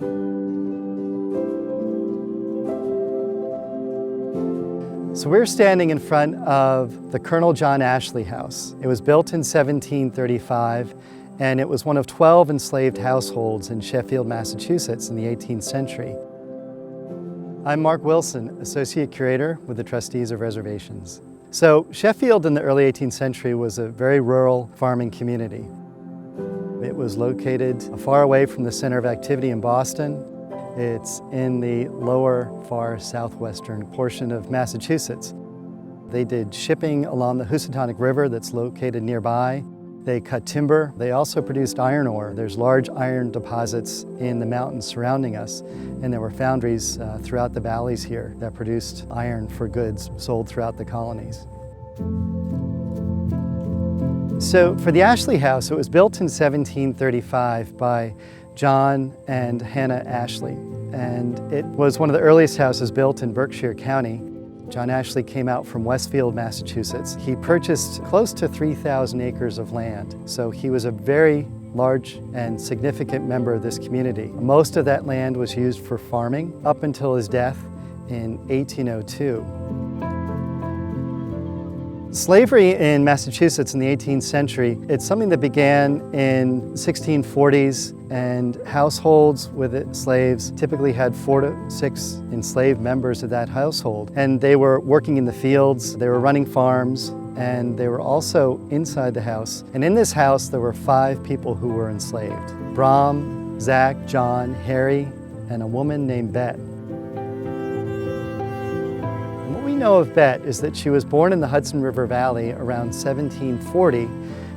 So we're standing in front of the Colonel John Ashley house. It was built in 1735, and it was one of 12 enslaved households in Sheffield, Massachusetts in the 18th century. I'm Mark Wilson, Associate Curator with the Trustees of Reservations. So Sheffield in the early 18th century was a very rural farming community. It was located far away from the center of activity in Boston. It's in the lower, far southwestern portion of Massachusetts. They did shipping along the Housatonic River that's located nearby. They cut timber. They also produced iron ore. There's large iron deposits in the mountains surrounding us, and there were foundries throughout the valleys here that produced iron for goods sold throughout the colonies. So for the Ashley House, it was built in 1735 by John and Hannah Ashley, and it was one of the earliest houses built in Berkshire County. John Ashley came out from Westfield, Massachusetts. He purchased close to 3,000 acres of land, so he was a very large and significant member of this community. Most of that land was used for farming up until his death in 1802. Slavery in Massachusetts in the 18th century, it's something that began in 1640s, and households with slaves typically had 4 to 6 enslaved members of that household. And they were working in the fields, they were running farms, and they were also inside the house. And in this house, there were 5 people who were enslaved: Brom, Zach, John, Harry, and a woman named Bett. What we know of Bett is that she was born in the Hudson River Valley around 1740.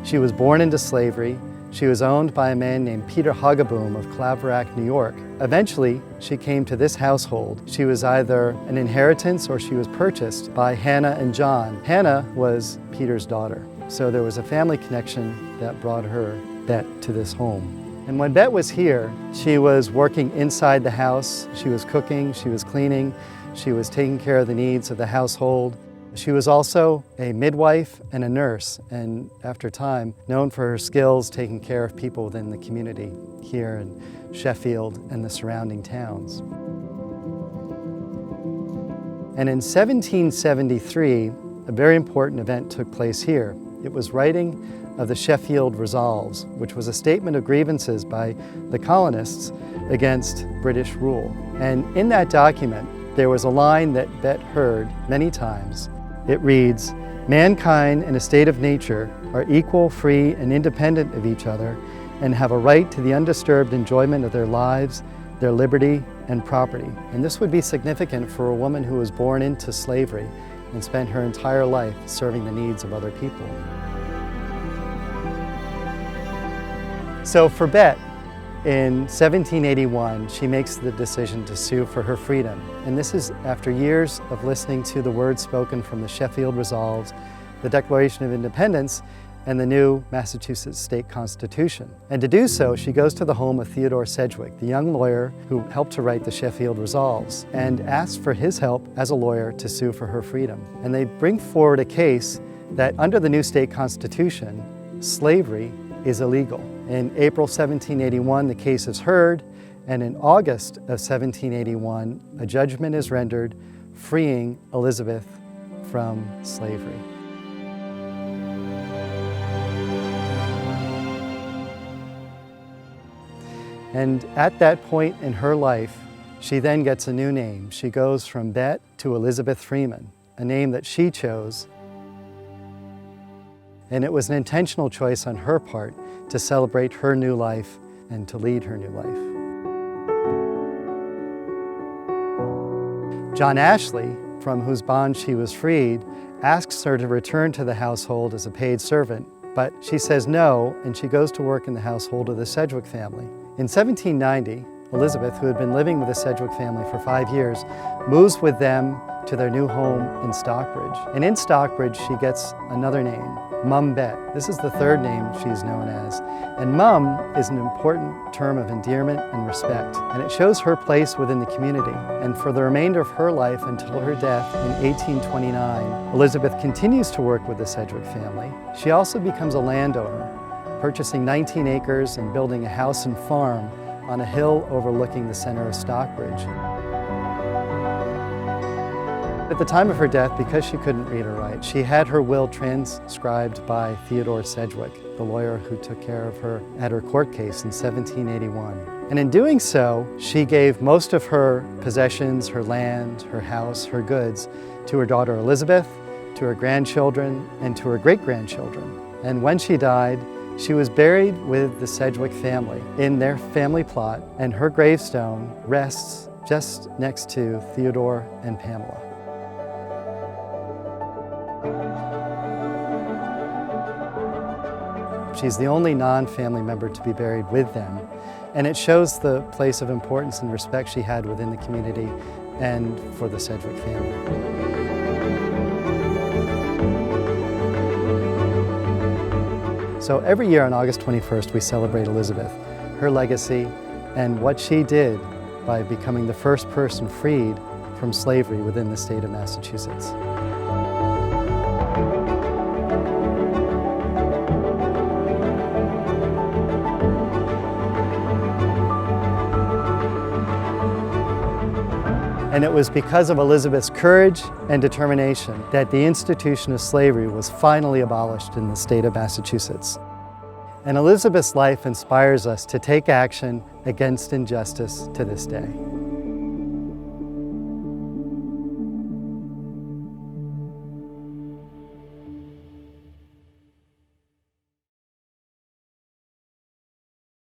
She was born into slavery. She was owned by a man named Peter Hoggaboom of Claverack, New York. Eventually, she came to this household. She was either an inheritance or she was purchased by Hannah and John. Hannah was Peter's daughter, so there was a family connection that brought her, Bett, to this home. And when Bett was here, she was working inside the house. She was cooking, she was cleaning, she was taking care of the needs of the household. She was also a midwife and a nurse, and after time, known for her skills taking care of people within the community here in Sheffield and the surrounding towns. And in 1773, a very important event took place here. It was writing of the Sheffield Resolves, which was a statement of grievances by the colonists against British rule. And in that document, there was a line that Bett heard many times. It reads, "Mankind in a state of nature are equal, free, and independent of each other, and have a right to the undisturbed enjoyment of their lives, their liberty, and property." And this would be significant for a woman who was born into slavery and spent her entire life serving the needs of other people. So for Bett, in 1781, she makes the decision to sue for her freedom. And this is after years of listening to the words spoken from the Sheffield Resolves, the Declaration of Independence, and the new Massachusetts State Constitution. And to do so, she goes to the home of Theodore Sedgwick, the young lawyer who helped to write the Sheffield Resolves, and asks for his help as a lawyer to sue for her freedom. And they bring forward a case that under the new state constitution, slavery is illegal. In April 1781, the case is heard, and in August of 1781, a judgment is rendered freeing Elizabeth from slavery. And at that point in her life, she then gets a new name. She goes from Bett to Elizabeth Freeman, a name that she chose. And it was an intentional choice on her part to celebrate her new life and to lead her new life. John Ashley, from whose bond she was freed, asks her to return to the household as a paid servant, but she says no, and she goes to work in the household of the Sedgwick family. In 1790, Elizabeth, who had been living with the Sedgwick family for 5 years, moves with them to their new home in Stockbridge. And in Stockbridge, she gets another name, Mum Bett. This is the third name she's known as. And Mum is an important term of endearment and respect, and it shows her place within the community. And for the remainder of her life until her death in 1829, Elizabeth continues to work with the Sedgwick family. She also becomes a landowner, purchasing 19 acres and building a house and farm on a hill overlooking the center of Stockbridge. At the time of her death, because she couldn't read or write, she had her will transcribed by Theodore Sedgwick, the lawyer who took care of her at her court case in 1781. And in doing so, she gave most of her possessions, her land, her house, her goods, to her daughter Elizabeth, to her grandchildren, and to her great-grandchildren. And when she died, she was buried with the Sedgwick family in their family plot, and her gravestone rests just next to Theodore and Pamela. She's the only non-family member to be buried with them, and it shows the place of importance and respect she had within the community and for the Sedgwick family. So every year on August 21st, we celebrate Elizabeth, her legacy, and what she did by becoming the first person freed from slavery within the state of Massachusetts. And it was because of Elizabeth's courage and determination that the institution of slavery was finally abolished in the state of Massachusetts. And Elizabeth's life inspires us to take action against injustice to this day.